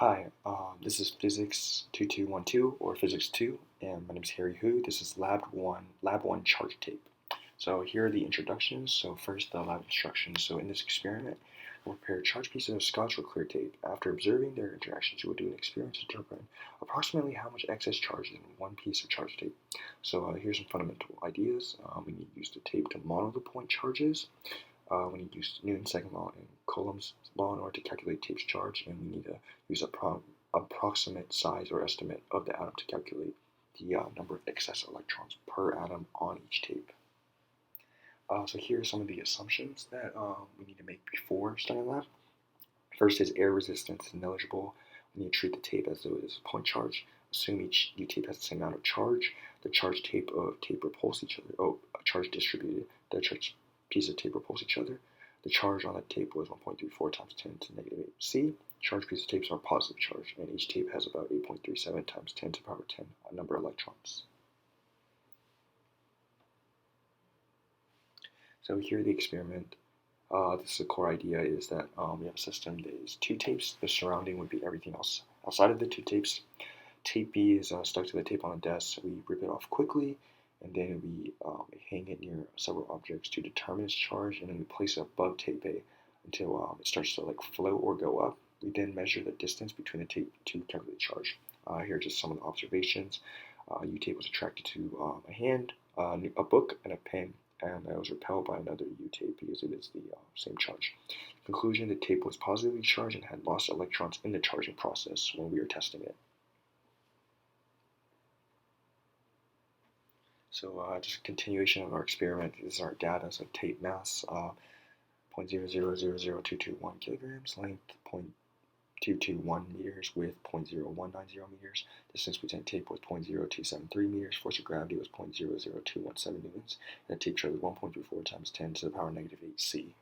Hi, this is Physics 2212 or Physics 2, and my name is Harry Hu. This is Lab 1 charge tape. So here are the introductions. So first, the lab instructions. So in this experiment, we'll prepare charged pieces of scotch or clear tape. After observing their interactions, you will do an experiment to determine approximately how much excess charge is in one piece of charge tape. So here's some fundamental ideas. We need to use the tape to model the point charges. We need to use Newton's second law and Coulomb's law in order to calculate tape's charge, and we need to use approximate size or estimate of the atom to calculate the number of excess electrons per atom on each tape. So here are some of the assumptions that we need to make before starting the lab. First is air resistance is negligible. We need to treat the tape as though it is a point charge. Assume each U-tape has the same amount of charge. The charge tape repulse each other. Charge distributed. The charge piece of tape repulse each other. The charge on the tape was 1.34 times 10 to the negative 8 C. Charged pieces of tapes are positive charge, and each tape has about 8.37 times 10 to the power 10 number of electrons. So here the experiment. This is the core idea is that we have a system that is two tapes. The surrounding would be everything else outside of the two tapes. Tape B is stuck to the tape on the desk. We rip it off quickly, and then we hang it near several objects to determine its charge, and then we place it above tape A until it starts to like float or go up. We then measure the distance between the tape to calculate charge. Here are just some of the observations. U-tape was attracted to a hand, a book, and a pen, and it was repelled by another U-tape because it is the same charge. Conclusion, the tape was positively charged and had lost electrons in the charging process when we were testing it. So just a continuation of our experiment. This is our data. So tape mass, 0.0000221 kilograms, length 0.221 meters, width 0.0190 meters, distance between tape was 0.0273 meters, force of gravity was 0.00217 newtons, and the tape charge was 1.34 times 10 to the power negative 8 C.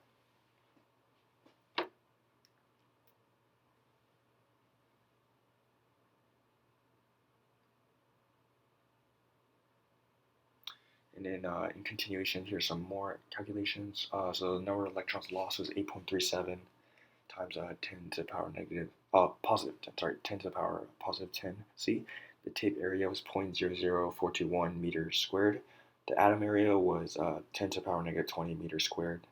And then in continuation, here's some more calculations. So the number of electrons lost was 8.37 times 10 to the power positive 10, 10 to the power positive 10 C. The tape area was 0.00421 meters squared. The atom area was 10 to the power negative 20 meters squared.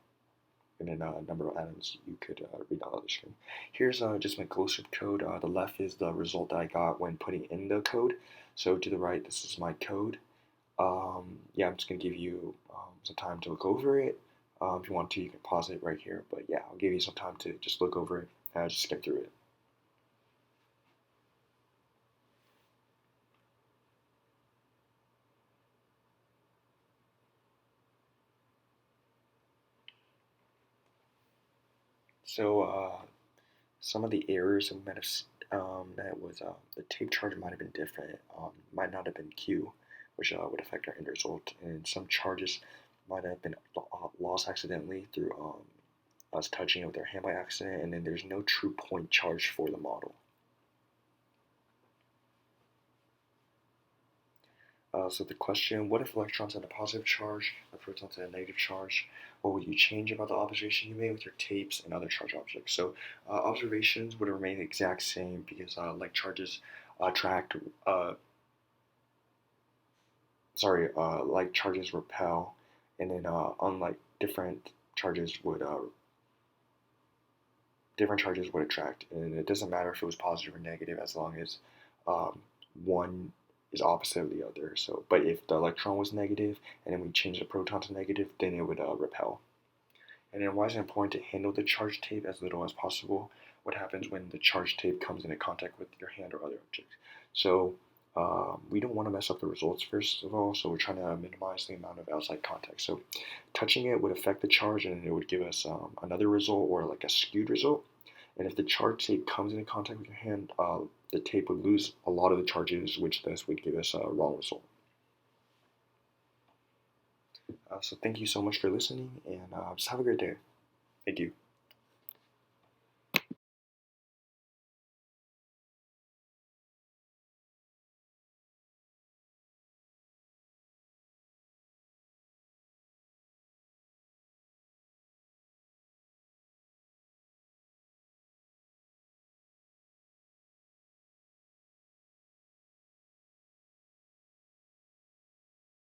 And then number of atoms you could read on the other screen. Here's just my closeup code. The left is the result that I got when putting in the code. So to the right, this is my code. Yeah, I'm just going to give you some time to look over it. If you want to, you can pause it right here. But yeah, I'll give you some time to just look over it and just skip through it. So some of the errors we might have that was the tape charge might have been different. Might not have been Q, which would affect our end result, and some charges might have been lost accidentally through us touching it with our hand by accident, and then there's no true point charge for the model. So the question, what if electrons had a positive charge, and protons had a negative charge? What would you change about the observation you made with your tapes and other charged objects? So observations would remain the exact same because like charges attract, like charges repel, and then unlike different charges would attract, and it doesn't matter if it was positive or negative as long as one is opposite of the other. So, but if the electron was negative and then we change the proton to negative, then it would repel. And then why is it important to handle the charged tape as little as possible? What happens when the charged tape comes into contact with your hand or other objects? So we don't want to mess up the results first of all, so we're trying to minimize the amount of outside contact. So touching it would affect the charge and it would give us another result or like a skewed result. And if the charged tape comes into contact with your hand, the tape would lose a lot of the charges, which thus would give us a wrong result. So thank you so much for listening, and just have a great day. Thank you.